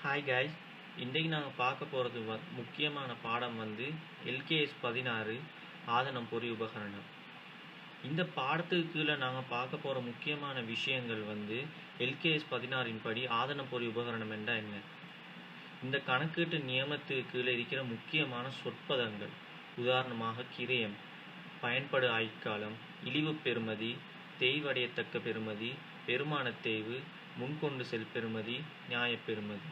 Hi guys. இன்றைக்கு நாங்கள் பார்க்க போகிறது முக்கியமான பாடம் எல்கேஎஸ் 16 ஆதனம் பொறி உபகரணம். இந்த பாடத்துக்கு கீழே நாங்கள் பார்க்க போகிற முக்கியமான விஷயங்கள் எல்கேஎஸ் 16 படி ஆதனம் பொறி உபகரணம் என்றால் என்ன, இந்த கணக்கீட்டு நியமத்துக்கு கீழே இருக்கிற முக்கியமான சொற்பதங்கள், உதாரணமாக கிரயம், பயன்படு ஆயுட்காலம், இழிவு பெறுமதி, தேய்வடையத்தக்க பெறுமதி, பெருமான தேய்வு, முன்கொண்டு செல் பெறுமதி, நியாய பெறுமதி.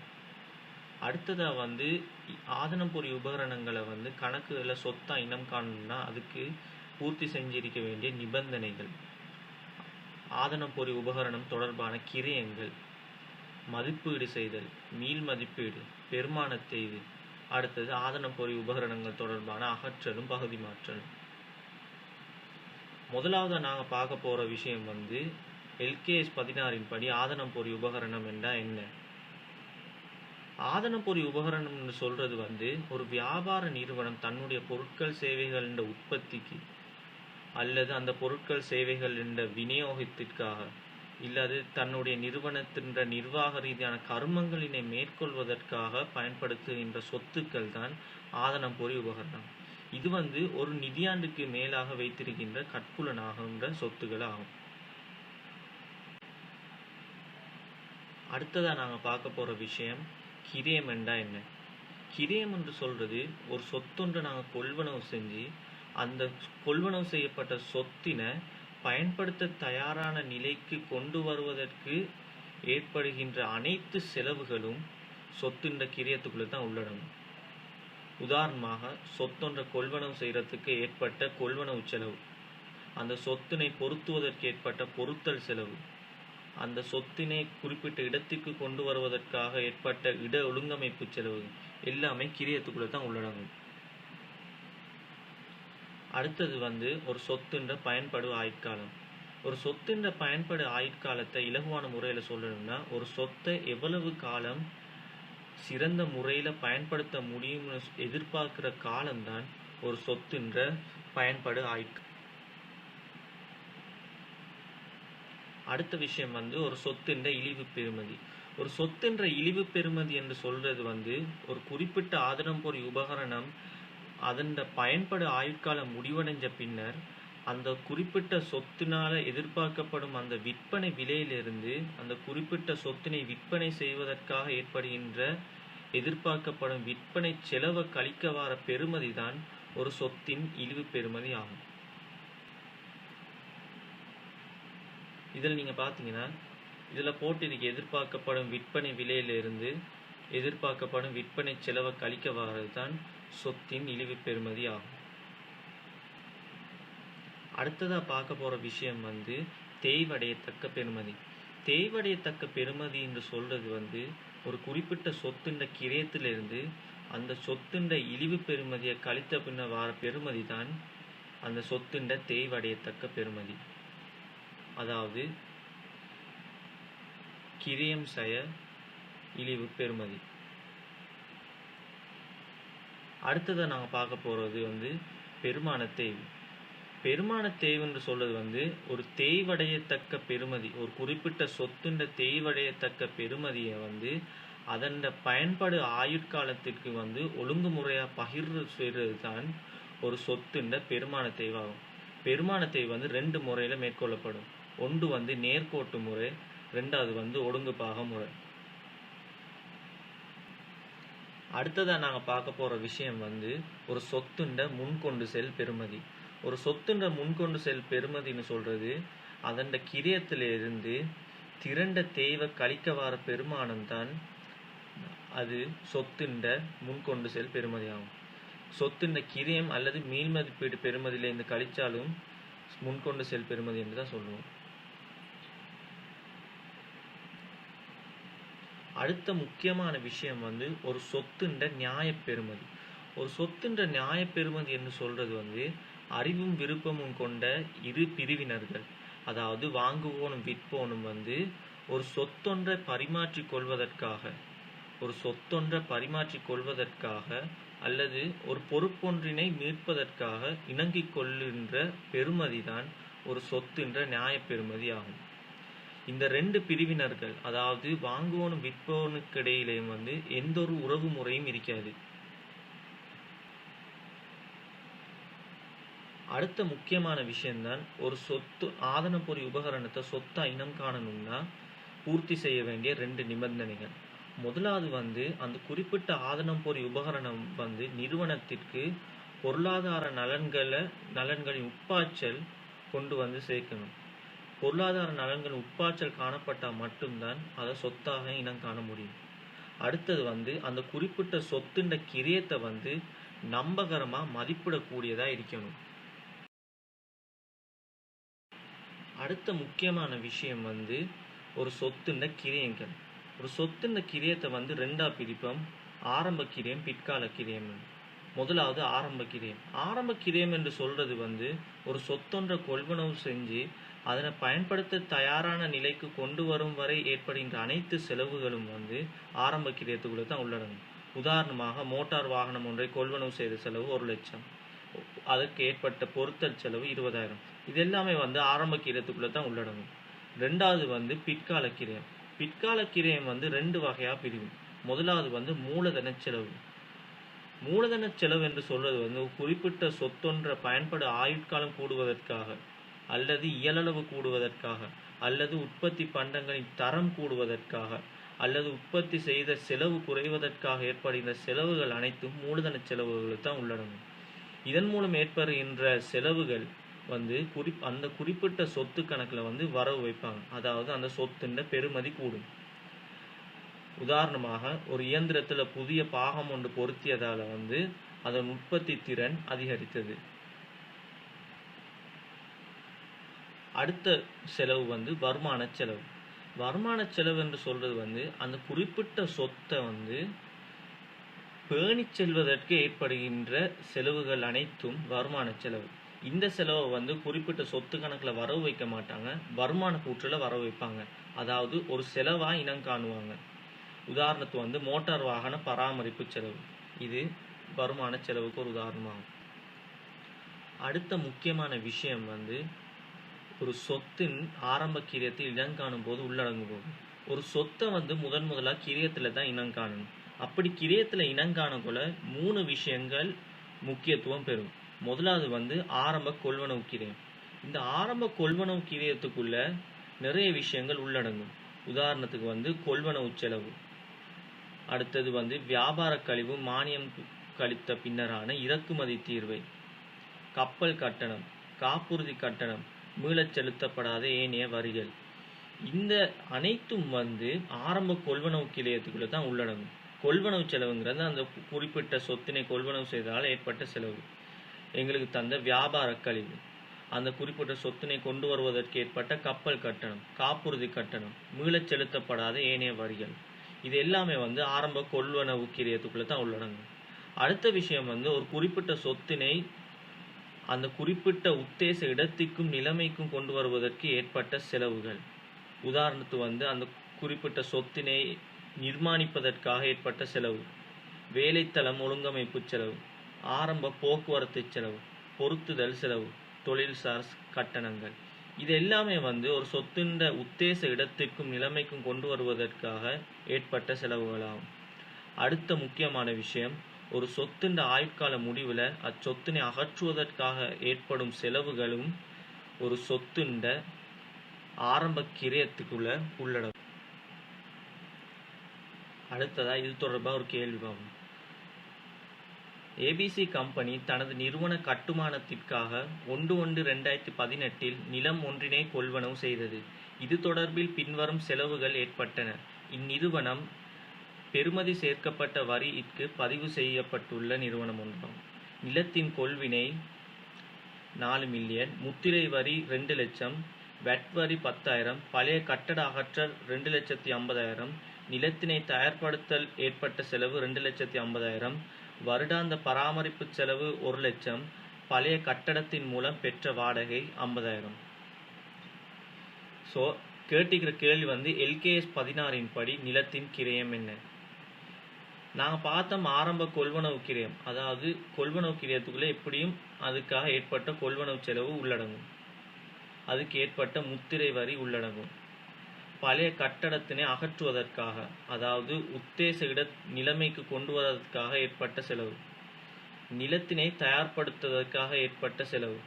அடுத்ததாக ஆதனம் பொறி உபகரணங்களை கணக்குகளில் சொத்தா இனம் காணணும்னா அதுக்கு பூர்த்தி செஞ்சிருக்க வேண்டிய நிபந்தனைகள், ஆதனம் பொறி உபகரணம் தொடர்பான கிரயங்கள், மதிப்பீடு செய்தல், மீள் மதிப்பீடு, பெருமான தேய்வு. அடுத்தது ஆதனம் பொறி உபகரணங்கள் தொடர்பான அகற்றலும் பகுதி மாற்றலும். முதலாவது நாங்கள் பார்க்க போகிற விஷயம் எல்கேஎஸ் 16 படி ஆதனம் பொறி உபகரணம் என்றால் என்ன. ஆதன பொறி உபகரணம்னு சொல்கிறது ஒரு வியாபார நிறுவனம் தன்னுடைய பொருட்கள் சேவைகள் என்ற உற்பத்திக்கு அல்லது அந்த பொருட்கள் சேவைகள் என்ற விநியோகத்திற்காக இல்லாது தன்னுடைய நிறுவனத்தின் நிர்வாக ரீதியான கர்மங்களினை மேற்கொள்வதற்காக பயன்படுத்துகின்ற சொத்துக்கள் தான் ஆதனம் பொறி உபகரணம். இது ஒரு நிதியாண்டுக்கு மேலாக வைத்திருக்கின்ற கட்புலனாகின்ற சொத்துக்கள் ஆகும். அடுத்ததாக நாங்கள் பார்க்க போகிற விஷயம் கிரயம் என்றா என்ன. கிரயம் என்று சொல்றது ஒரு சொத்தொன்று நாங்கள் கொள்வனவு செஞ்சு அந்த கொள்வனவு செய்யப்பட்ட சொத்தினை பயன்படுத்த தயாரான நிலைக்கு கொண்டு வருவதற்கு ஏற்படுகின்ற அனைத்து செலவுகளும் சொத்தின்ற கிரயத்துக்குள்ள தான் உள்ளடங்கும். உதாரணமாக சொத்தொன்றை கொள்வனவு செய்யறதுக்கு ஏற்பட்ட கொள்வனவு செலவு, அந்த சொத்தினை பொருத்துவதற்கு ஏற்பட்ட பொருத்தல் செலவு, அந்த சொத்தினை குறிப்பிட்ட இடத்திற்கு கொண்டு வருவதற்காக ஏற்பட்ட இட ஒழுங்கமைப்பு செலவு எல்லாமே கிரயத்துக்குள்ள தான் உள்ளடங்கும். அடுத்தது ஒரு சொத்துன்ற பயன்படு ஆயுட்காலம். ஒரு சொத்துன்ற பயன்படு ஆயுட்காலத்தை இலகுவான முறையில் சொல்லணும்னா ஒரு சொத்தை எவ்வளவு காலம் சிறந்த முறையில் பயன்படுத்த முடியும்னு எதிர்பார்க்கிற காலம்தான் ஒரு சொத்துன்ற பயன்படு ஆயுட்காலம். அடுத்த விஷயம் ஒரு சொத்தின்ற இழிவு பெறுமதி. ஒரு சொத்தின்ற இழிவு பெறுமதி என்று சொல்றது ஒரு குறிப்பிட்ட ஆதனம் பொறி உபகரணம் அதன் பயன்படு ஆயுட்காலம் முடிவடைஞ்ச பின்னர் அந்த குறிப்பிட்ட சொத்தினால எதிர்பார்க்கப்படும் அந்த விற்பனை விலையிலிருந்து அந்த குறிப்பிட்ட சொத்தினை விற்பனை செய்வதற்காக ஏற்படுகின்ற எதிர்பார்க்கப்படும் விற்பனை செலவை கழிக்க வர பெறுமதி தான் ஒரு சொத்தின் இழிவு பெறுமதி ஆகும். இதில் நீங்கள் பார்த்தீங்கன்னா இதில் போட்டிருக்கு எதிர்பார்க்கப்படும் விற்பனை விலையிலிருந்து எதிர்பார்க்கப்படும் விற்பனை செலவை கழிக்க வர்றது தான் சொத்தின் இழிவு பெறுமதி ஆகும். அடுத்ததாக பார்க்க போகிற விஷயம் தேய்வடையத்தக்க பெறுமதி. தேய்வடையத்தக்க பெறுமதி என்று சொல்கிறது ஒரு குறிப்பிட்ட சொத்துன்ற கிரயத்திலிருந்து அந்த சொத்துன்ற இழிவு பெறுமதியை கழித்த பின்னர் வர பெறுமதி தான் அந்த சொத்துன்ற தேய்வடையத்தக்க பெறுமதி. அதாவது கிரயம் செய்ய இழிவு பெறுமதி. அடுத்ததை நாங்கள் பார்க்க போகிறது பெருமான தேய்வு. பெருமான தேய்வு என்று சொல்றது ஒரு தேய்வடையத்தக்க பெறுமதி, ஒரு குறிப்பிட்ட சொத்துன்ற தேய்வடையத்தக்க பெறுமதியை அதன் பயன்படு ஆயுட்காலத்திற்கு ஒழுங்குமுறையாக பகிர்வு செய்கிறது தான் ஒரு சொத்துன்ற பெருமான தேய்வாகும். பெருமான தேய்வு ரெண்டு முறையில் மேற்கொள்ளப்படும். ஒன்று நேர்கோட்டு முறை, ரெண்டாவது ஒடுங்குபாக முறை. அடுத்ததாக நாங்கள் பார்க்க போகிற விஷயம் ஒரு சொத்துண்ட முன்கொண்டு செல் பெறுமதி. ஒரு சொத்துண்ட முன்கொண்டு செல் பெறுமதின்னு சொல்கிறது அதன் கிரயத்திலிருந்து திரண்ட தேவை கழிக்க வர பெருமானம் தான் அது சொத்துண்ட முன்கொண்டு செல் பெறுமதி ஆகும். சொத்துண்ட கிரயம் அல்லது மீள் மதிப்பீடு பெறுமதியிலிருந்து கழிச்சாலும் முன்கொண்டு செல் பெறுமதி என்று தான் சொல்லுவோம். அடுத்த முக்கியமான விஷயம் ஒரு சொத்துன்ற நியாய பெறுமதி. ஒரு சொத்துன்ற நியாய பெறுமதி என்று சொல்றது அறிவும் விருப்பமும் கொண்ட இரு பிரிவினர்கள், அதாவது வாங்குவோனும் விற்போனும் ஒரு சொத்தொன்றை பரிமாற்றிக் கொள்வதற்காக அல்லது ஒரு பொறுப்பொன்றினை மீட்பதற்காக இணங்கிக் கொள்கின்ற பெறுமதி தான் ஒரு சொத்துன்ற நியாய பெறுமதி ஆகும். இந்த 2 பிரிவினர்கள், அதாவது வாங்குவோனும் விற்பவனுக்கு இடையிலேயும் வந்து எந்த ஒரு உறவு முறையும் இருக்காது. அடுத்த முக்கியமான விஷயம்தான், ஒரு சொத்து ஆதனப்பொறி உபகரணத்தை சொத்தா இனம் காணணும்னா பூர்த்தி செய்ய வேண்டிய 2 நிபந்தனைகள். முதலாவது வந்து அந்த குறிப்பிட்ட ஆதனப்பொறி உபகரணம் வந்து நிறுவனத்திற்கு பொருளாதார நலன்களின் உட்பாய்ச்சல் கொண்டு வந்து சேர்க்கணும். பொருளாதார நலன்கள் உட்பாய்ச்சல் காணப்பட்டால் மட்டும்தான் அதை சொத்தாக இனம் காண முடியும். அடுத்தது வந்து அந்த குறிப்பிட்ட சொத்துண்ட கிரியத்தை வந்து நம்பகரமாக மதிப்பிடக்கூடியதாக இருக்கணும். அடுத்த முக்கியமான விஷயம் வந்து ஒரு சொத்துண்ட கிரியங்கள். ஒரு சொத்துண்ட கிரியத்தை வந்து 2ஆ பிரிப்போம், ஆரம்ப கிரியம், பிற்கால கிரியம். முதலாவது ஆரம்ப கிரியம். ஆரம்ப கிரியம் என்று சொல்றது வந்து ஒரு சொத்தொன்றை கொள்வனவு செஞ்சு அதனை பயன்படுத்த தயாரான நிலைக்கு கொண்டு வரும் வரை ஏற்படுகின்ற அனைத்து செலவுகளும் வந்து ஆரம்ப கிரியத்துக்குள்ள தான் உள்ளடங்கும். உதாரணமாக மோட்டார் வாகனம் ஒன்றை கொள்வனவு செய்த செலவு 1 லட்சம், அதற்கு ஏற்பட்ட பொருத்தல் செலவு 20,000. இது எல்லாமே வந்து ஆரம்ப கிரியத்துக்குள்ள தான் உள்ளடங்கும். 2வது வந்து பிற்கால கிரியம். பிற்கால கிரியம் வந்து 2 வகையாக பிரிவும். முதலாவது வந்து மூலதன செலவு. மூலதன செலவு என்று சொல்றது வந்து குறிப்பிட்ட சொத்தொன்ற பயன்பட ஆயுட்காலம் கூடுவதற்காக, அல்லது இயலளவு கூடுவதற்காக, அல்லது உற்பத்தி பண்டங்களின் தரம் கூடுவதற்காக, அல்லது உற்பத்தி செய்த செலவு குறைவதற்காக ஏற்படுகின்ற செலவுகள் அனைத்தும் மூலதன செலவுகள் தான் உள்ளடங்கும். இதன் மூலம் ஏற்படுகின்ற செலவுகள் வந்து அந்த குறிப்பிட்ட சொத்து கணக்கில் வந்து வரவு வைப்பாங்க. அதாவது அந்த சொத்துன்ற பெறுமதி கூடும். உதாரணமாக ஒரு இயந்திரத்தில் புதிய பாகம் ஒன்று பொருத்தியதால் வந்து அதன் உற்பத்தி திறன் அதிகரித்தது. அடுத்த செலவு வந்து வருமான செலவு. வருமான செலவு என்று சொல்றது வந்து அந்த குறிப்பிட்ட சொத்தை வந்து பேணி செல்வதற்கு ஏற்படுகின்ற செலவுகள் அனைத்தும் வருமான செலவு. இந்த செலவை வந்து குறிப்பிட்ட சொத்து கணக்கில் வரவு வைக்க மாட்டாங்க, வருமான கூற்றில் வரவு வைப்பாங்க. அதாவது ஒரு செலவாக இனம் காணுவாங்க. உதாரணத்துக்கு வந்து மோட்டார் வாகன பராமரிப்பு செலவு, இது வருமான செலவுக்கு ஒரு உதாரணமாகும். அடுத்த முக்கியமான விஷயம் வந்து ஒரு சொத்தின் ஆரம்ப கிரியத்தில் இனம் காணும் போது உள்ளடங்கும் போது ஒரு சொத்தை வந்து முதலாக கிரியத்தில் தான் இனம் காணணும். அப்படி கிரியத்தில் இனம் காணக்குள்ள 3 விஷயங்கள் முக்கியத்துவம் பெறும். முதலாவது வந்து ஆரம்ப கொள்வனவு கிரியம். இந்த ஆரம்ப கொள்வனவு கிரியத்துக்குள்ள நிறைய விஷயங்கள் உள்ளடங்கும். உதாரணத்துக்கு வந்து கொள்வனவு செலவு, அடுத்தது வந்து வியாபார கழிவு, மானியம் கழித்த பின்னரான இறக்குமதி தீர்வை, கப்பல் கட்டணம், காப்புறுதி கட்டணம், மீளச் செலுத்தப்படாத ஏனைய வரிகள். இந்த அனைத்தும் வந்து ஆரம்ப கொள்வனவு கிரியத்துக்குள்ள தான் உள்ளடங்கும். கொள்வனவு செலவுங்கிறது அந்த குறிப்பிட்ட சொத்தினை கொள்வனவு செய்ததால் ஏற்பட்ட செலவு. எங்களுக்கு தந்த வியாபார கழிவு, அந்த குறிப்பிட்ட சொத்தினை கொண்டு வருவதற்கு ஏற்பட்ட கப்பல் கட்டணம், காப்புறுதி கட்டணம், மீளச் செலுத்தப்படாத ஏனைய வரிகள். இது எல்லாமே வந்து ஆரம்ப கொள்வனவு கிரியத்துக்குள்ள தான் உள்ளடங்கும். அடுத்த விஷயம் வந்து ஒரு குறிப்பிட்ட சொத்தினை அந்த குறிப்பிட்ட உத்தேச இடத்திற்கும் நிலைமைக்கும் கொண்டு வருவதற்கு ஏற்பட்ட செலவுகள். உதாரணத்துக்கு வந்து அந்த குறிப்பிட்ட சொத்தினை நிர்மாணிப்பதற்காக ஏற்பட்ட செலவு, வேலைத்தளம் ஒழுங்கமைப்பு செலவு, ஆரம்ப போக்குவரத்து செலவு, பொருத்துதல் செலவு, தொழில்சார் கட்டணங்கள். இது எல்லாமே வந்து ஒரு சொத்தின் உத்தேச இடத்திற்கும் நிலைமைக்கும் கொண்டு வருவதற்காக ஏற்பட்ட செலவுகளாகும். அடுத்த முக்கியமான விஷயம், ஒரு சொத்தின் ஆயுட்கால முடிவில் அச்சொத்தினை அகற்றுவதற்காக ஏற்படும் செலவுகளும் ஒரு சொத்தின் ஆரம்ப கிரியத்துக்குள்ள உள்ளடங்கும். அடுத்ததா இது தொடர்பாக ஒரு கேள்வி பார்ப்போம். ஏபிசி கம்பெனி தனது நிறுவன கட்டுமானத்திற்காக 1/1/2018 நிலம் ஒன்றினை கொள்வனவு செய்தது. இது தொடர்பில் பின்வரும் செலவுகள் ஏற்பட்டன. இந்நிறுவனம் பெறுமதி சேர்க்கப்பட்ட வரிக்கு பதிவு செய்யப்பட்டுள்ள நிறுவனம் ஒன்றாகும். நிலத்தின் கொள்வினை 4 மில்லியன், முத்திரை வரி 2 லட்சம், வெட் வரி 10,000, பழைய கட்டட அகற்றல் 2,50,000, நிலத்தினை தயார்படுத்தல் ஏற்பட்ட செலவு 2,50,000, வருடாந்த பராமரிப்பு செலவு 1 லட்சம், பழைய கட்டடத்தின் மூலம் பெற்ற வாடகை 50,000. ஸோ கேட்டுக்கிற கேள்வி வந்து LKS 16 படி நிலத்தின் கிரயம் என்ன? நாங்கள் பார்த்தோம் ஆரம்ப கொள்வனவு கிரயம், அதாவது கொள்வனவு கிரயத்துக்குள்ளே எப்படியும் அதுக்காக ஏற்பட்ட கொள்வனவு செலவு உள்ளடங்கும், அதுக்கு ஏற்பட்ட முத்திரை வரி உள்ளடங்கும், பழைய கட்டடத்தினை அகற்றுவதற்காக, அதாவது உத்தேச இட நிலைமைக்கு கொண்டு வருவதற்காக ஏற்பட்ட செலவு. நிலத்தினை தயார்படுத்துவதற்காக ஏற்பட்ட செலவு,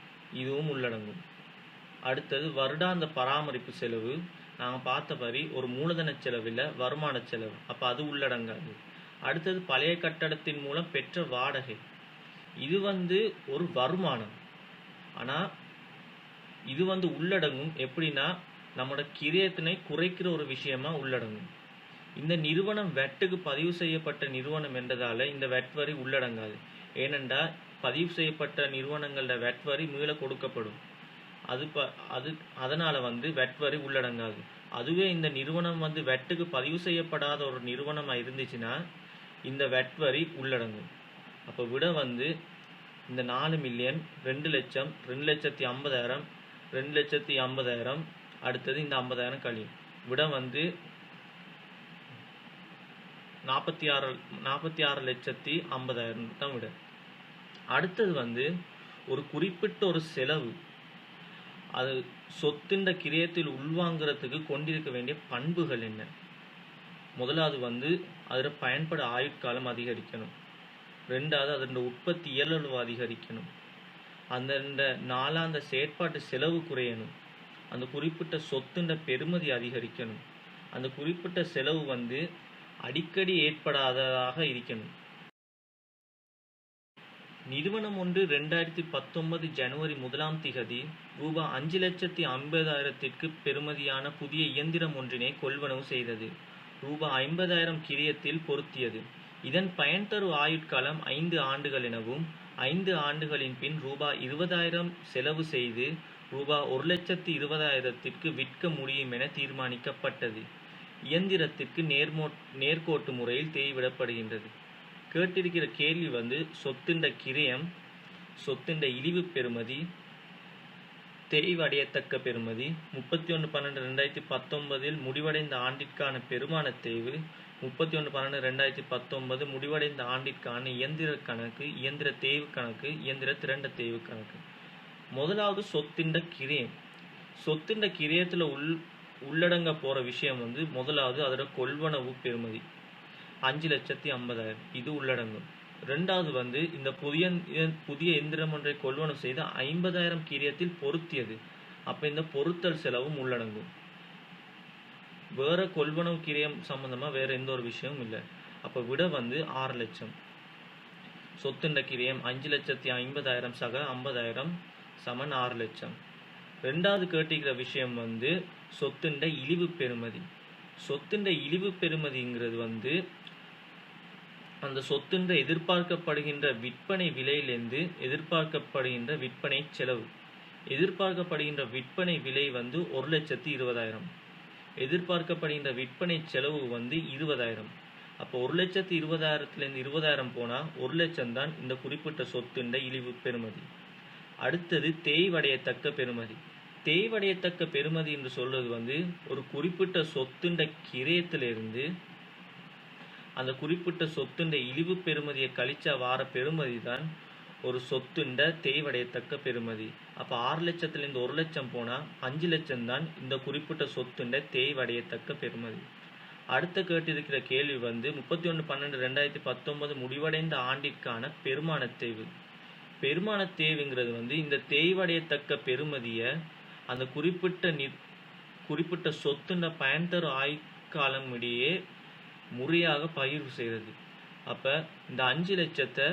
இதுவும் உள்ளடங்கும். அடுத்தது வருடாந்த பராமரிப்பு செலவு. நாங்கள் பார்த்தபடி ஒரு மூலதன செலவு இல்லை, வருமான செலவு. அப்போ அது உள்ளடங்காது. அடுத்தது பழைய கட்டடத்தின் மூலம் பெற்ற வாடகை. இது ஒரு வருமானம், ஆனால் இது உள்ளடங்கும். எப்படின்னா, நம்மளோட கிரயத்தினை குறைக்கிற ஒரு விஷயமா உள்ளடங்கும். இந்த நிறுவனம் வெட்டுக்கு பதிவு செய்யப்பட்ட நிறுவனம் என்றதால இந்த வெட் வரி உள்ளடங்காது. ஏனென்றால் பதிவு செய்யப்பட்ட நிறுவனங்களோட வெட் வரி மீள கொடுக்கப்படும். அதனால வெட் வரி உள்ளடங்காது. அதுவே இந்த நிறுவனம் வெட்டுக்கு பதிவு செய்யப்படாத ஒரு நிறுவனமாக இருந்துச்சுன்னா இந்த வெட் வரி உள்ளடங்கும். அப்போ விட இந்த 4 மில்லியன், 2 லட்சம், 2,50,000, 2,50,000, அடுத்தது இந்த 50,000 கழியும். விட 46,50,000 தான் விட. அடுத்தது ஒரு குறிப்பிட்ட ஒரு செலவு, அது சொத்தின் கிரயத்தில் உள்வாங்கிறதுக்கு கொண்டிருக்க வேண்டிய பண்புகள் என்ன? முதலாவது அதில் பயன்பட ஆயுட்காலம் அதிகரிக்கணும். ரெண்டாவது அதோட உற்பத்தி இயலளவு அதிகரிக்கணும். அந்த நாளாந்த செயற்பாட்டு செலவு குறையணும். அந்த குறிப்பிட்ட சொத்தின் பெறுமதி அதிகரிக்கணும். அந்த குறிப்பிட்ட செலவு அடிக்கடி ஏற்படாததாக இருக்கணும். நிறுவனம் ஒன்று 2019 ஜனவரி 1 ரூபாய் 5,50,000 பெறுமதியான புதிய இயந்திரம் ஒன்றினை கொள்வனவு செய்தது. ரூபாய் 50,000 கிரயத்தில் பொருத்தியது. இதன் பயன் தரு ஆயுட்காலம் 5 ஆண்டுகள் எனவும் 5 ஆண்டுகளின் பின் ரூபாய் 20,000 செலவு செய்து ரூபாய் 1,20,000 விற்க முடியும் என தீர்மானிக்கப்பட்டது. இயந்திரத்திற்கு நேர்கோட்டு முறையில் தேய்விடப்படுகின்றது. கேட்டிருக்கிற கேள்வி சொத்தின் கிரயம், சொத்தின் இழிவு பெறுமதி, தேய்வடையத்தக்க பெறுமதி, 31/12/2019 முடிவடைந்த ஆண்டிற்கான பெருமான தேய்வு, 31/12/2019 முடிவடைந்த ஆண்டிற்கான இயந்திர கணக்கு, இயந்திர தேய்வு கணக்கு, இயந்திர திரண்ட தேய்வு கணக்கு. முதலாவது சொத்தின் கிரயம். சொத்தின் கிரயத்தில் உள்ளடங்க போகிற விஷயம் முதலாவது அதோட கொள்வனவு பெறுமதி 5,50,000, இது உள்ளடங்கும். ரெண்டாவது இந்த புதிய எந்திரம் ஒன்றை கொள்வனவு செய்து 50,000 கிரயத்தில் பொருத்தியது. அப்போ இந்த பொருத்தல் செலவும் உள்ளடங்கும். வேற கொள்வனவு கிரயம் சம்பந்தமா வேற எந்த ஒரு விஷயமும் இல்லை. அப்போ விட 6 லட்சம். சொத்தின் கிரயம் 5,50,000 சக 50,000 சமன் 6 லட்சம். ரெண்டாவது கேட்டிருக்கிற விஷயம் சொத்தின் இழிவு பெறுமதி. சொத்தின் இழிவு பெறுமதிங்கிறது அந்த சொத்தின் எதிர்பார்க்கப்படுகின்ற விற்பனை விலையிலிருந்து எதிர்பார்க்கப்படுகின்ற விற்பனை செலவு. எதிர்பார்க்கப்படுகின்ற விற்பனை விலை 1,20,000. எதிர்பார்க்கப்படுகின்ற விற்பனை செலவு 20,000. அப்போ 1,20,000 20,000 போனால் 1 லட்சம் தான் இந்த குறிப்பிட்ட சொத்தின் இழிவு பெறுமதி. அடுத்தது தேய்வடையத்தக்க பெறுமதி. தேய்வடையத்தக்க பெறுமதி என்று சொல்றது ஒரு குறிப்பிட்ட சொத்தின் கிரயத்திலிருந்து அந்த குறிப்பிட்ட சொத்தின் இழிவு பெறுமதியை கழிச்சா வார பெறுமதி தான் ஒரு சொத்தின் தேய்வடையத்தக்க பெறுமதி. அப்போ 6 லட்சத்திலிருந்து 1 லட்சம் போனால் 5 லட்சம் தான் இந்த குறிப்பிட்ட சொத்தின் தேய்வடையத்தக்க பெறுமதி. அடுத்த கேட்டிருக்கிற கேள்வி 31/12/2019 முடிவடைந்த ஆண்டிற்கான பெருமான தேய்வு. பெருமான தேய்வுங்கிறது இந்த தேய்வடையத்தக்க பெறுமதியை அந்த குறிப்பிட்ட சொத்தின் பயன் தரு ஆயுட்காலம் இடையே முறையாக பகிர்வு செய்கிறது. அப்போ இந்த 5 லட்சத்தை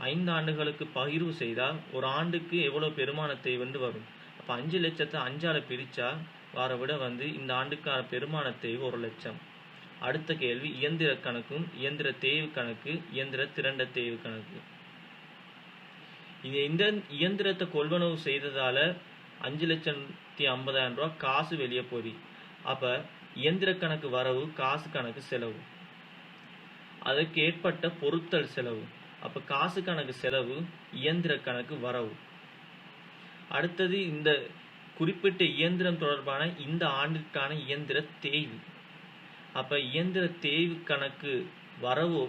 5 ஆண்டுகளுக்கு பகிர்வு செய்தால் ஒரு ஆண்டுக்கு எவ்வளோ பெருமான தேய்வு வரும். அப்போ 5 லட்சத்தை 5ஆல் பிரித்தா வார விட இந்த ஆண்டுக்கான பெருமான தேய்வு 1 லட்சம். அடுத்த கேள்வி இயந்திர கணக்கும், இயந்திர தேய்வு கணக்கு, இயந்திர திரண்ட தேய்வு கணக்கு. இந்த இயந்திரத்தை கொள்வனவு செய்ததால 5,50,000 ரூபா காசு வெளியே போய். அப்போ இயந்திர கணக்கு வரவு, காசு கணக்கு செலவு, அதற்கு ஏற்பட்ட பொருத்தல் செலவு. அப்போ காசு கணக்கு செலவு, இயந்திர கணக்கு வரவு. அடுத்தது இந்த குறிப்பிட்ட இயந்திரம் தொடர்பான இந்த ஆண்டிற்கான இயந்திர தேய்வு. அப்போ இயந்திர தேய்வு கணக்கு வரவு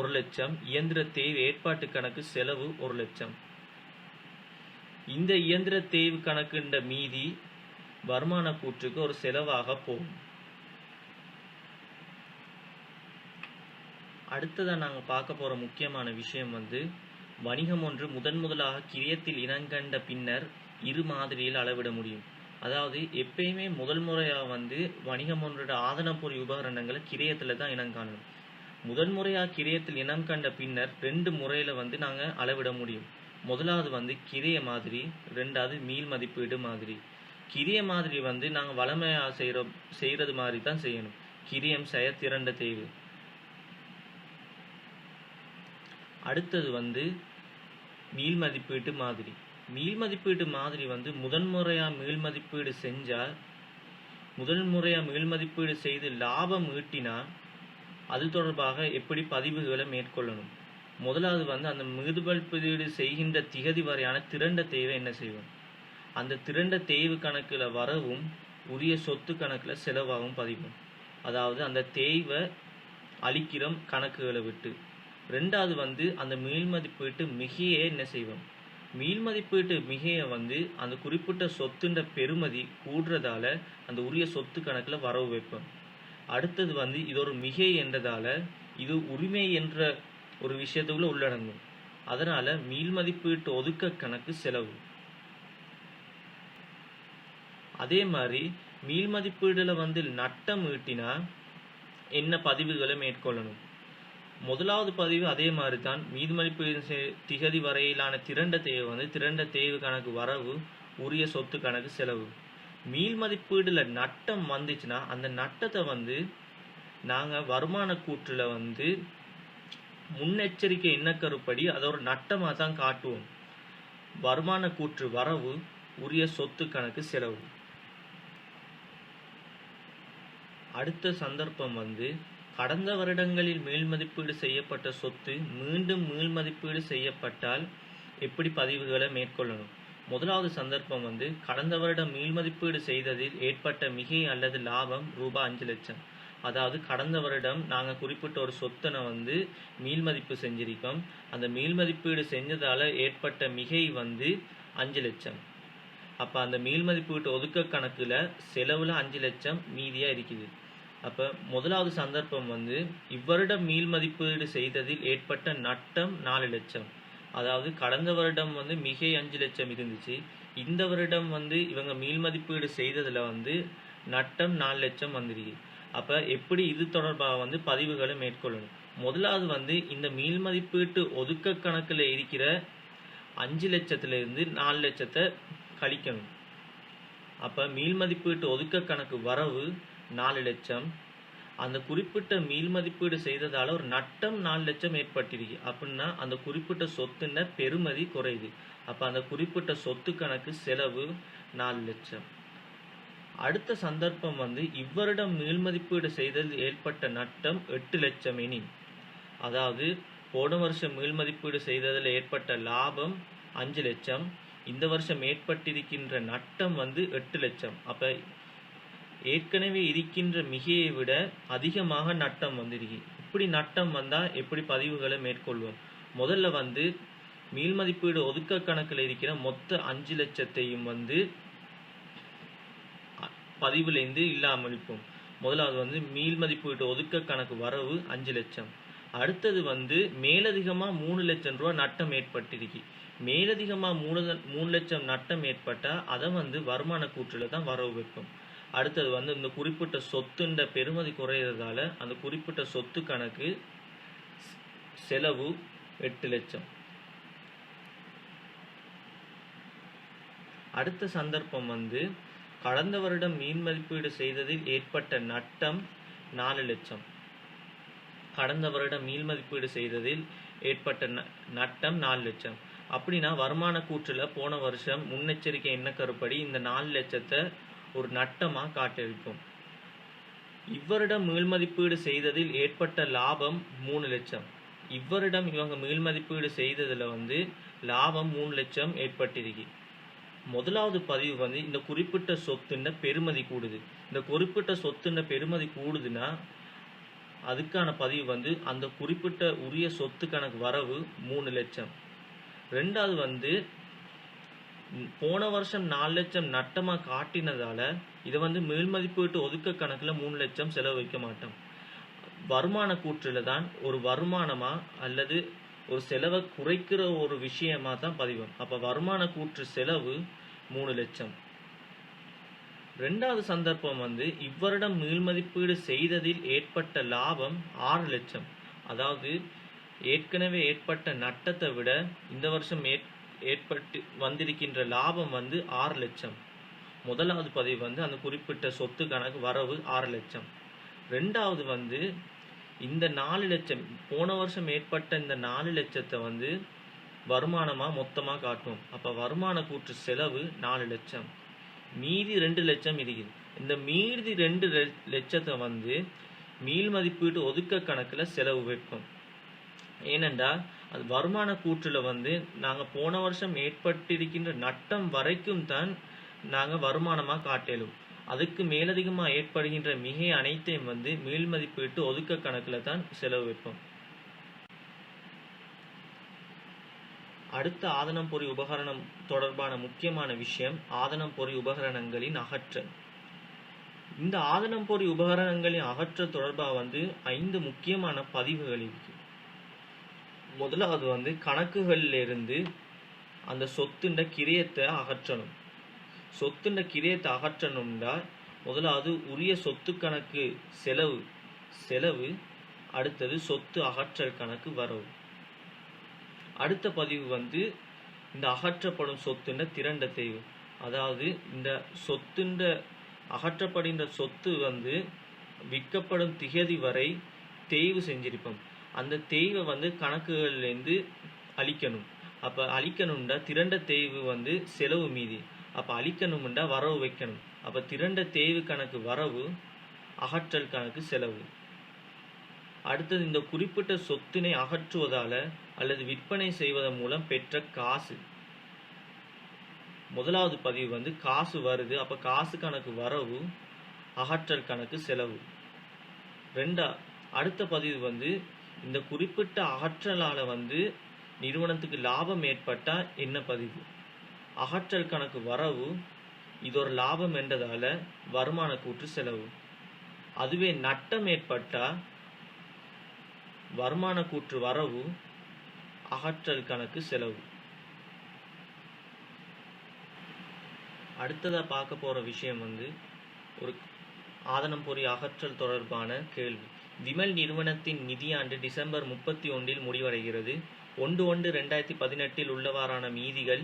1 லட்சம், இயந்திர தேய்வு ஏற்பாட்டு கணக்கு செலவு 1 லட்சம். இந்த இயந்திர தேய்வு கணக்குன்ற மீதி வருமான கூற்றுக்கு ஒரு செலவாக போகும். அடுத்ததா நாங்க பார்க்க போற முக்கியமான விஷயம் வந்து, வணிகம் ஒன்று முதலாக கிரயத்தில் இனங்கண்ட பின்னர் இரு மாதிரியில் அளவிட முடியும். அதாவது எப்பயுமே முதல் முறையா வந்து வணிகம் ஒன்றோட ஆதனப்பொறி உபகரணங்களை கிரயத்துல தான் இனம் காணணும். முறையா கிரயத்தில் இனம் கண்ட பின்னர் 2 முறையில வந்து நாங்க அளவிட முடியும். முதலாவது வந்து கிரய மாதிரி, 2வது மீள் மதிப்பீடு மாதிரி. கிரய மாதிரி வந்து நாங்க வழமையா செய்யறது மாதிரி தான் செய்யணும். கிரயம் செயற்திறண்ட தேய்வு. அடுத்தது வந்து மீள் மதிப்பீட்டு மாதிரி. மீள் மதிப்பீட்டு மாதிரி வந்து முதன்முறையா மீள் மதிப்பீடு செய்து லாபம் ஈட்டினா அது தொடர்பாக எப்படி பதிவுகளை மேற்கொள்ளணும். முதலாவது வந்து அந்த மீள்மதிப்பீடு செய்கின்ற திகதி வரையான திரண்ட தேவை என்ன செய்வோம். அந்த திரண்ட தேய்வு கணக்குல வரவும் உரிய சொத்து கணக்குல செலவாகவும் பதிவோம். அதாவது அந்த தேய்வை அளிக்கிறோம் கணக்குகளை விட்டு. 2வது வந்து அந்த மீள் மதிப்பீட்டு மிகையை என்ன செய்வோம். மீள் மதிப்பீட்டு மிகையை வந்து அந்த குறிப்பிட்ட சொத்துன்ற பெறுமதி கூடுறதால அந்த உரிய சொத்து கணக்குல வரவு வைப்போம். அடுத்தது வந்து இது ஒரு மிகை என்றதால இது உரிமை என்ற ஒரு விஷயத்துக்குள்ள உள்ளடங்கும். அதனால மீள் மதிப்பீட்டு ஒதுக்க கணக்கு செலவு. அதே மாதிரி மீள் மதிப்பீடுல வந்து நட்டம் ஈட்டினா என்ன பதிவுகளை மேற்கொள்ளணும். முதலாவது பதிவு அதே மாதிரி தான். மீள் மதிப்பீடு திகதி வரையிலான திரண்ட தேவை வந்து திரண்ட தேய்வு கணக்கு வரவு, உரிய சொத்து கணக்கு செலவு. மீள் மதிப்பீடுல நட்டம் வந்துச்சுன்னா அந்த நட்டத்தை வந்து நாங்க வருமான கூற்றுல வந்து முன்னெச்சரிக்கை எண்ணக்கருப்படி அதோட நட்டமா தான் காட்டுவோம். வருமான கூற்று வரவு, உரிய சொத்து கணக்கு செலவு. அடுத்த சந்தர்ப்பம் வந்து கடந்த வருடங்களில் மீள் மதிப்பீடு செய்யப்பட்ட சொத்து மீண்டும் மீள் மதிப்பீடு செய்யப்பட்டால் எப்படி பதிவுகளை மேற்கொள்ளணும். முதலாவது சந்தர்ப்பம் வந்து கடந்த வருடம் மீள் மதிப்பீடு செய்ததில் ஏற்பட்ட மிகை அல்லது லாபம் ரூபாய் 5 லட்சம். அதாவது கடந்த வருடம் நாங்கள் குறிப்பிட்ட ஒரு சொத்தனை வந்து மீள் மதிப்பு செஞ்சிருக்கோம். அந்த மீள் மதிப்பீடு செஞ்சதால ஏற்பட்ட மிகை வந்து 5 லட்சம். அப்போ அந்த மீள் மதிப்பீட்டு ஒதுக்க கணக்குல செலவுல 5 லட்சம் மீதியா இருக்குது. அப்போ முதலாவது சந்தர்ப்பம் வந்து இவ்வருடம் மீள் மதிப்பீடு செய்ததில் ஏற்பட்ட நட்டம் 4 லட்சம். அதாவது கடந்த வருடம் வந்து மிகை 5 லட்சம் இருந்துச்சு. இந்த வருடம் வந்து இவங்க மீள் மதிப்பீடு செய்ததுல வந்து நட்டம் 4 லட்சம் வந்துருக்கு. அப்போ எப்படி இது தொடர்பாக வந்து பதிவுகளை மேற்கொள்ளணும். முதலாவது வந்து இந்த மீள் மதிப்பீட்டு ஒதுக்க கணக்குல இருக்கிற 5 லட்சத்துல இருந்து 4 லட்சத்தை கழிக்கணும். அப்போ மீள் மதிப்பீட்டு ஒதுக்க கணக்கு வரவு 4 லட்சம். அந்த குறிப்பிட்ட மீள் மதிப்பீடு செய்ததால ஒரு நட்டம் 4 லட்சம் ஏற்பட்டிருக்கு. அப்படின்னா அந்த குறிப்பிட்ட சொத்துன பெறுமதி குறையுது. அப்போ அந்த குறிப்பிட்ட சொத்து கணக்கு செலவு 4 லட்சம். அடுத்த சந்தர்ப்பம் வந்து இவ்வருடம் மீள் மதிப்பீடு செய்ததில் ஏற்பட்ட நட்டம் 8 லட்சம் எனின், அதாவது போன வருஷம் மீள் மதிப்பீடு செய்ததில் ஏற்பட்ட லாபம் 5 லட்சம், இந்த வருஷம் ஏற்பட்டிருக்கின்ற நட்டம் வந்து 8 லட்சம். அப்போ ஏற்கனவே இருக்கின்ற மிகையை விட அதிகமாக நட்டம் வந்திருக்கு. இப்படி நட்டம் வந்தால் எப்படி பதிவுகளை மேற்கொள்வோம். முதல்ல வந்து மீள் மதிப்பீடு ஒதுக்க கணக்கில் இருக்கிற மொத்த 5 லட்சத்தையும் வந்து பதிவுலேருந்து இல்லாமலிப்போம். முதலாவது வந்து மீள் மதிப்பீட்டு ஒதுக்க கணக்கு வரவு 5 லட்சம். அடுத்தது வந்து மேலதிகமாக 3 லட்சம் ரூபா நட்டம் ஏற்பட்டிருக்கு. மேலதிகமாக 3 லட்சம் நட்டம் ஏற்பட்டால் அதை வந்து வருமான கூற்றுல தான் வரவு வைப்போம். அடுத்தது வந்து இந்த குறிப்பிட்ட சொத்துன்ற பெறுமதி குறையிறதால அந்த குறிப்பிட்ட சொத்து கணக்கு செலவு 8 லட்சம். அடுத்த சந்தர்ப்பம் வந்து கடந்த வருடம் மீள் மதிப்பீடு செய்ததில் ஏற்பட்ட நட்டம் 4 லட்சம். கடந்த வருடம் மீள் மதிப்பீடு செய்ததில் ஏற்பட்ட நட்டம் 4 லட்சம். அப்படின்னா வருமான கூற்றுல போன வருஷம் முன்னெச்சரிக்கை எண்ணக்கருப்படி இந்த 4 லட்சத்தை ஒரு நட்டமா காட்டியிருப்போம். இவ்வருடம் மீள் மதிப்பீடு செய்ததில் ஏற்பட்ட லாபம் 3 லட்சம். இவ்வருடம் இவங்க மீள் மதிப்பீடு செய்ததுல வந்து லாபம் 3 லட்சம் ஏற்பட்டிருக்கு. முதலாவது பதிவு வந்து இந்த குறிப்பிட்ட சொத்துன்ற பெறுமதி கூடுது. இந்த குறிப்பிட்ட சொத்துன்ற பெறுமதி கூடுதுன்னா அதுக்கான பதிவு வந்து அந்த குறிப்பிட்ட உரிய சொத்து கணக்கு வரவு 3 லட்சம். 2வது வந்து போன வருஷம் 4 லட்சம் நட்டமாக காட்டினதால இதை வந்து மீள் மதிப்பீட்டு ஒதுக்க கணக்கில் 3 லட்சம் செலவு வைக்க மாட்டோம். வருமான கூற்றுல தான் ஒரு வருமானமா அல்லது ஒரு செலவை குறைக்கிற ஒரு விஷயமா தான் பதிவோம். அப்ப வருமான கூற்று செலவு 3 லட்சம். 2வது சந்தர்ப்பம் வந்து இவ்வருடம் மீள்மதிப்பீடு செய்ததில் ஏற்பட்ட லாபம் 6 லட்சம். அதாவது ஏற்கனவே ஏற்பட்ட நட்டத்தை விட இந்த வருஷம் ஏற்பட்டு வந்திருக்கின்ற லாபம் வந்து 6 லட்சம். முதலாவது பதிவு வந்து அந்த குறிப்பிட்ட சொத்து கணக்கு வரவு 6 லட்சம். 2வது வந்து இந்த 4 லட்சம் போன வருஷம் ஏற்பட்ட இந்த 4 லட்சத்தை வந்து வருமானமா மொத்தமா காட்டும். அப்ப வருமான கூற்று செலவு 4 லட்சம். மீதி 2 லட்சம் இருக்குது. இந்த மீதி 2 லட்சத்தை வந்து மீள் மதிப்பீட்டு ஒதுக்க கணக்குல செலவு வைப்போம். ஏனென்றால் அது வருமான கூற்றுல வந்து நாங்க போன வருஷம் ஏற்பட்டிருக்கின்ற நட்டம் வரைக்கும் தான் நாங்க வருமானமா காட்டலும். அதுக்கு மேலதிகமா ஏற்படுகின்ற மிகை அனைத்தையும் வந்து மீள் மதிப்பீட்டு ஒதுக்க கணக்குல தான் செலவு வைப்போம். அடுத்த ஆதனம் பொறி உபகரணம் தொடர்பான முக்கியமான விஷயம் ஆதனம் பொறி உபகரணங்களின் அகற்றல். இந்த ஆதனம் பொறி உபகரணங்களின் அகற்றல் தொடர்பாக வந்து 5 முக்கியமான பதிவுகள் இருக்கு. முதலாவது வந்து கணக்குகள்ல இருந்து அந்த சொத்துண்ட கிரயத்தை அகற்றணும். சொத்துண்ட கிரயத்தை அகற்றணும்னா முதலாவது உரிய சொத்து கணக்கு செலவு அடுத்தது சொத்து அகற்றல் கணக்கு வரவு. அடுத்த பதிவு வந்து இந்த அகற்றப்படும் சொத்துண்ட திரண்ட தேய்வு. அதாவது இந்த சொத்துண்ட அகற்றப்படுகின்ற சொத்து வந்து விற்கப்படும் திகதி வரை தேய்வு செஞ்சிருப்போம். அந்த தேய்வை வந்து கணக்குகள்லேருந்து அழிக்கணும். அப்போ அழிக்கணும்டா திரண்ட தேய்வு வந்து செலவு மீதி. அப்போ அழிக்கணும்டா வரவு வைக்கணும். அப்போ திரண்ட தேய்வு கணக்கு வரவு, அகற்றல் கணக்கு செலவு. அடுத்தது இந்த குறிப்பிட்ட சொத்தினை அகற்றுவதால அல்லது விற்பனை செய்வதன் மூலம் பெற்ற காசு. முதலாவது பதிவு வந்து காசு வருது. அப்ப காசு கணக்கு வரவு, அகற்றல் கணக்கு செலவு. அடுத்த பதிவு வந்து இந்த குறிப்பிட்ட அகற்றலால வந்து நிறுவனத்துக்கு லாபம் ஏற்பட்டா என்ன பதிவு. அகற்றல் கணக்கு வரவு, இது ஒரு லாபம் என்றதால வருமான கூற்று செலவு. அதுவே நட்டம் ஏற்பட்டா வருமான கூற்று வரவு, அகற்றல் கணக்கு செலவு. அடுத்ததா பார்க்க போற விஷயம் வந்து ஒரு ஆதனம் பொறி அகற்றல் தொடர்பான கேள்வி. விமல் நிறுவனத்தின் நிதியாண்டு டிசம்பர் 31 முடிவடைகிறது. 1/1/2018 உள்ளவாறான மீதிகள்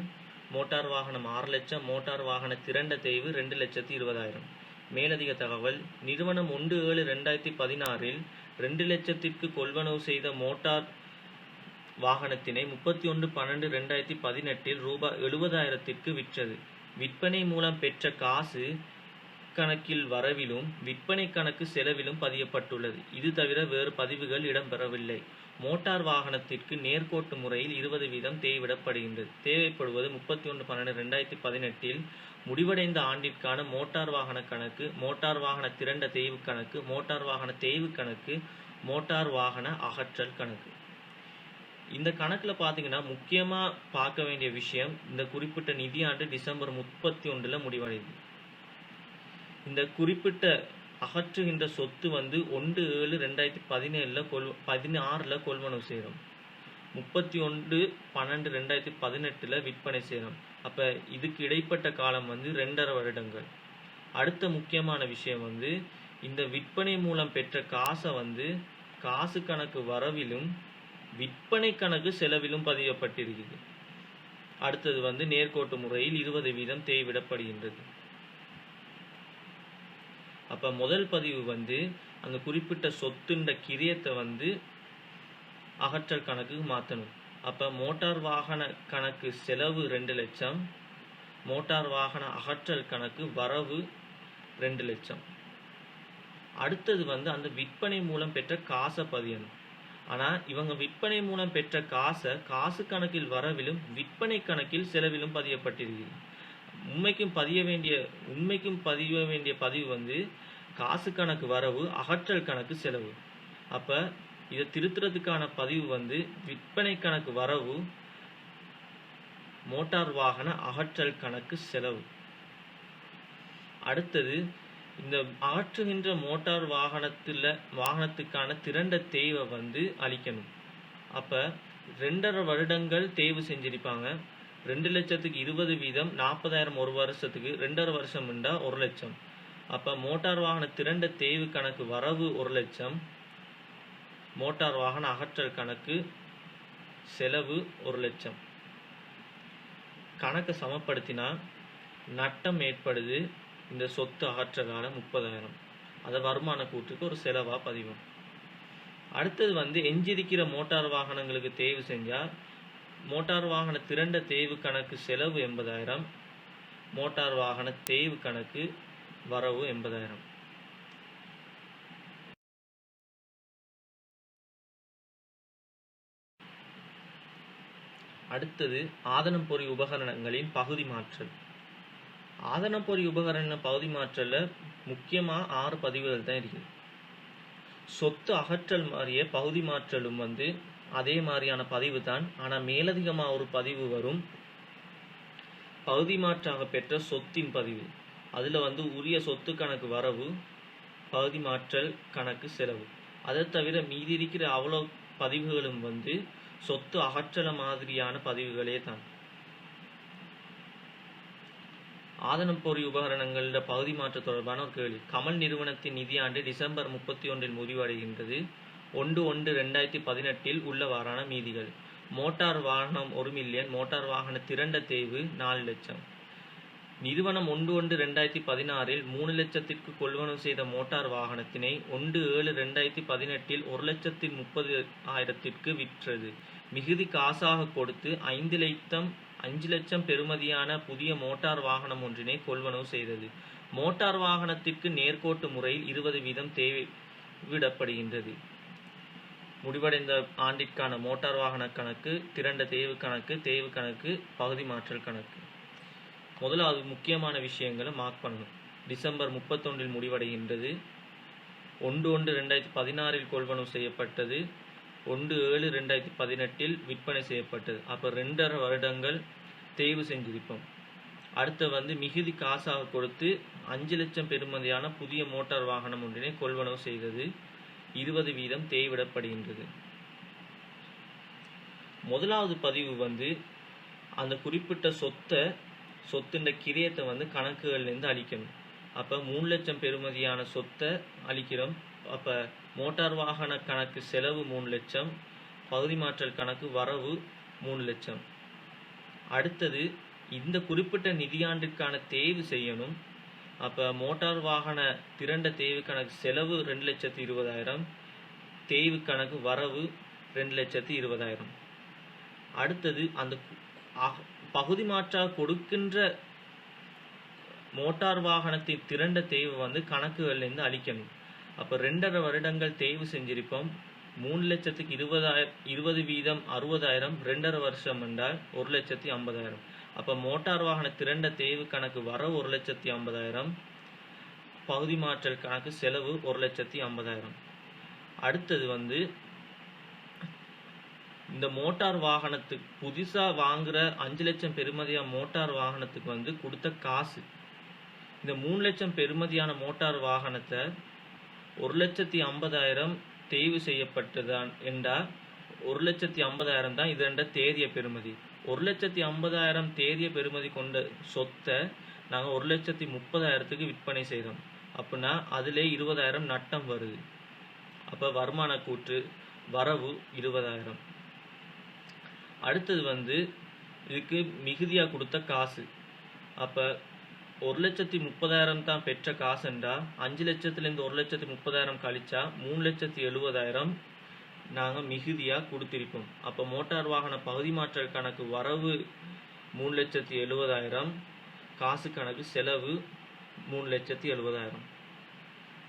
மோட்டார் வாகனம் 6 லட்சம், மோட்டார் வாகன திரண்ட தேய்வு 2,20,000. மேலதிக தகவல். நிறுவனம் 1/7/2016 2 லட்சத்திற்கு கொள்வனவு செய்த மோட்டார் வாகனத்தினை 31/12/2018 ரூபாய் 70,000க்கு விற்றது. விற்பனை மூலம் பெற்ற காசு கணக்கில் வரவிலும் விற்பனை கணக்கு செலவிலும் பதியப்பட்டுள்ளது. இது தவிர வேறு பதிவுகள் இடம்பெறவில்லை. மோட்டார் வாகனத்திற்கு நேர்கோட்டு முறையில் 20% தேய்விடப்படுகின்றது. தேவைப்படுவது 31/12/2018 முடிவடைந்த ஆண்டிற்கான மோட்டார் வாகன கணக்கு, மோட்டார் வாகன திரண்ட தேய்வு கணக்கு, மோட்டார் வாகன தேய்வு கணக்கு, மோட்டார் வாகன அகற்றல் கணக்கு. இந்த கணக்குல பாத்தீங்கன்னா முக்கியமா பார்க்க வேண்டிய விஷயம், இந்த குறிப்பிட்ட நிதியாண்டு டிசம்பர் 31 முடிவடைது. இந்த குறிப்பிட்ட அகற்றுகின்ற சொத்து வந்து 1/7/2016 கொள்வனவு செய்யறோம். 31/12/2018 விற்பனை செய்யறோம். அப்ப இதுக்கு இடைப்பட்ட காலம் வந்து 2.5 வருடங்கள். அடுத்த முக்கியமான விஷயம் வந்து இந்த விற்பனை மூலம் பெற்ற காசை வந்து காசு கணக்கு வரவிலும் விற்பனை கணக்கு செலவிலும் பதியப்பட்டிருக்கிறது. அடுத்தது வந்து நேர்கோட்டு முறையில் 20% தேய்விடப்படுகின்றது. அப்ப முதல் பதிவு வந்து அந்த குறிப்பிட்ட சொத்துண்ட கிரியத்தை வந்து அகற்றல் கணக்குக்கு மாற்றணும். அப்ப மோட்டார் வாகன கணக்கு செலவு 2 லட்சம், மோட்டார் வாகன அகற்றல் கணக்கு வரவு 2 லட்சம். அடுத்தது வந்து அந்த விற்பனை மூலம் பெற்ற காசை பதியணும். ஆனா இவங்க விற்பனை மூலம் பெற்ற காசை காசு கணக்கில் வரவிலும் விற்பனை கணக்கில் செலவிலும் பதியப்பட்டிருக்கிறது. உண்மைக்கும் பதிய வேண்டிய பதிவு வந்து காசு கணக்கு வரவு, அகற்றல் கணக்கு செலவு. அப்ப இதை திருத்துறதுக்கான பதிவு வந்து விற்பனை கணக்கு வரவு, மோட்டார் வாகன அகற்றல் கணக்கு செலவு. அடுத்தது இந்த அகற்றுகின்ற மோட்டார் வாகனத்துக்கான திரண்ட தேவை வந்து அளிக்கணும். அப்போ 2.5 வருடங்கள் தேய்வு செஞ்சிருப்பாங்க. 2,20,000 40,000 ஒரு வருஷத்துக்கு 2.5 வருஷம் என்றால் 1,00,000. அப்போ மோட்டார் வாகன திரண்ட தேய்வு கணக்கு வரவு 1,00,000, மோட்டார் வாகன அகற்றல் கணக்கு செலவு 1,00,000. கணக்கை சமப்படுத்தினா நட்டம் ஏற்படுது இந்த சொத்து அகற்றலால் 30,000. அதை வருமான கூற்றுக்கு ஒரு செலவாக பதிவும். அடுத்தது வந்து எஞ்சிருக்கிற மோட்டார் வாகனங்களுக்கு தேய்வு செஞ்சால் மோட்டார் வாகன திரண்ட தேய்வு கணக்கு செலவு 80,000, மோட்டார் வாகன தேய்வு கணக்கு வரவு 80,000. அடுத்தது ஆதனம் பொறி உபகரணங்களின் பகுதி மாற்றல். ஆதனம் பொறி உபகரண பகுதி மாற்றலில் முக்கியமாக 6 பதிவுகள் தான் இருக்குது. சொத்து அகற்றல் மாதிரியே பகுதி மாற்றலும் வந்து அதே மாதிரியான பதிவு தான். ஆனால் மேலதிகமாக ஒரு பதிவு வரும், பகுதி மாற்றாக பெற்ற சொத்தின் பதிவு. அதில் வந்து உரிய சொத்து கணக்கு வரவு, பகுதி மாற்றல் கணக்கு செலவு. அதை தவிர மீதி இருக்கிற அவ்வளோ பதிவுகளும் வந்து சொத்து அகற்றல மாதிரியான பதிவுகளே தான். ஆதனம் பொறி உபகரணங்கள பகுதி மாற்ற தொடர்பான ஒரு கேள்வி. கமல் நிறுவனத்தின் நிதியாண்டு டிசம்பர் 31 முடிவடைகின்றது. 1/1/2018 உள்ளவாறான மீதிகள். மோட்டார் வாகனம் 1 மில்லியன், மோட்டார் வாகன திரண்ட தேய்வு 4 லட்சம். நிறுவனம் 1/1/2016 3 லட்சத்திற்கு கொள்வனவு செய்த மோட்டார் வாகனத்தினை 1/7/2018 1,30,000 விற்றது. மிகுதி காசாக கொடுத்து 5 லட்சம் பெறுமதியான புதிய மோட்டார் வாகனம் ஒன்றினை கொள்வனவு செய்தது. மோட்டார் வாகனத்திற்கு நேர்கோட்டு முறையில் 20% தேய்விடப்படுகின்றது. முடிவடைந்த ஆண்டிற்கான மோட்டார் வாகன கணக்கு, திரண்ட தேய்வு கணக்கு, தேய்வு கணக்கு, பகுதி மாற்றல் கணக்கு. முதலாவது முக்கியமான விஷயங்களை மார்க் பண்ணணும். டிசம்பர் 31 முடிவடைகின்றது. 1/1/2016 கொள்வனவு செய்யப்பட்டது. 1/7/2018 விற்பனை செய்யப்பட்டது. அப்போ 2.5 வருடங்கள் தேய்வு செஞ்சிருப்போம். அடுத்து வந்து மிகுதி காசாக கொடுத்து 5 லட்சம் பெறுமதியான புதிய மோட்டார் வாகனம் ஒன்றினை கொள்வனவு செய்தது. 20% தேய்விடப்படுகின்றது. முதலாவது பதிவு வந்து அந்த குறிப்பிட்ட சொத்துன்ற கிரியத்தை வந்து கணக்குகள்லேருந்து அளிக்கணும். அப்போ 3 லட்சம் பெறுமதியான சொத்தை அளிக்கிறோம். அப்போ மோட்டார் வாகன கணக்கு செலவு 3 லட்சம், பகுதி மாற்றல் கணக்கு வரவு 3 லட்சம். அடுத்தது இந்த குறிப்பிட்ட நிதியாண்டிற்கான தேய்வு செய்யணும். அப்போ மோட்டார் வாகன திரண்ட தேய்வு கணக்கு செலவு 2,20,000, தேய்வு கணக்கு வரவு 2,20,000. அடுத்தது அந்த பகுதி மாற்றாக கொடுக்கின்ற மோட்டார் வாகனத்தின் திரண்ட தேய்வு வந்து கணக்குகள்லேருந்து அளிக்கணும். அப்போ 2.5 வருடங்கள் தேய்வு செஞ்சிருப்போம். 3 லட்சத்துக்கு 20% 60,000, 2.5 வருஷம் என்றால் 1,50,000. அப்போ மோட்டார் வாகன திரண்ட தேய்வு கணக்கு வரவு 1,50,000, பகுதி மாற்றல் கணக்கு செலவு 1,50,000. அடுத்தது வந்து இந்த மோட்டார் வாகனத்துக்கு புதுசாக வாங்குகிற 5 லட்சம் பெறுமதியான மோட்டார் வாகனத்துக்கு வந்து கொடுத்த காசு. இந்த 3 லட்சம் பெறுமதியான மோட்டார் வாகனத்தை 1,50,000 தேய்வு செய்யப்பட்டதான் என்றால் 1,50,000 தான் இதோட தேதிய பெறுமதி. 1,50,000 தேதிய பெறுமதி கொண்ட சொத்தை நாங்கள் 1,30,000 விற்பனை செய்தோம். அப்படின்னா அதிலே 20,000 நட்டம் வருது. அப்போ வருமான கூற்று வரவு 20,000. அடுத்தது வந்து இதுக்கு மிகுதியாக கொடுத்த காசு. அப்போ 1,30,000 தான் பெற்ற காசுண்டா 5 லட்சத்துலேருந்து 1,30,000 கழிச்சா 3,70,000 நாங்கள் மிகுதியாக கொடுத்திருப்போம். அப்போ மோட்டார் வாகன பகுதி மாற்றல் கணக்கு வரவு 3,70,000, காசு கணக்கு செலவு 3,70,000.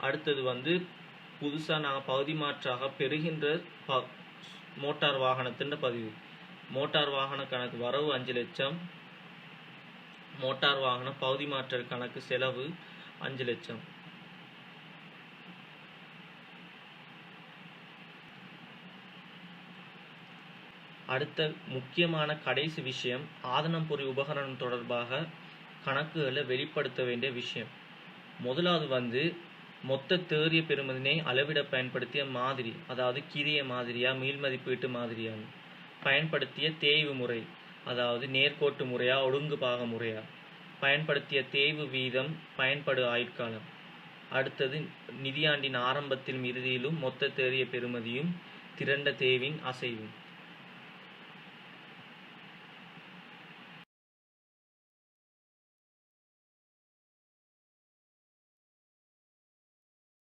அடுத்தது வந்து புதுசாக நாங்கள் பகுதி மாற்றாக பெறுகின்ற மோட்டார் வாகனத்தின் பதிவு. மோட்டார் வாகன கணக்கு வரவு 5 லட்சம், மோட்டார் வாகன பகுதி மாற்றல் கணக்கு செலவு 5 லட்சம். அடுத்த முக்கியமான கடைசி விஷயம் ஆதனம் பொறி உபகரணம் தொடர்பாக கணக்குகளை வெளிப்படுத்த வேண்டிய விஷயம். முதலாவது வந்து மொத்த தேறிய பெறுமதியினை அளவிட பயன்படுத்திய மாதிரி, அதாவது கிரிய மாதிரியா மீள்மதிப்பீட்டு மாதிரியா, பயன்படுத்திய தேய்வு முறை, அதாவது நேர்கோட்டு முறையா ஒழுங்கு பாக முறையா, பயன்படுத்திய தேய்வு வீதம், பயன்படு ஆயுட்காலம். அடுத்தது நிதியாண்டின் ஆரம்பத்திலும் இறுதியிலும் மொத்த தேறிய பெறுமதியும் திரண்ட தேய்வின் அசைவும்.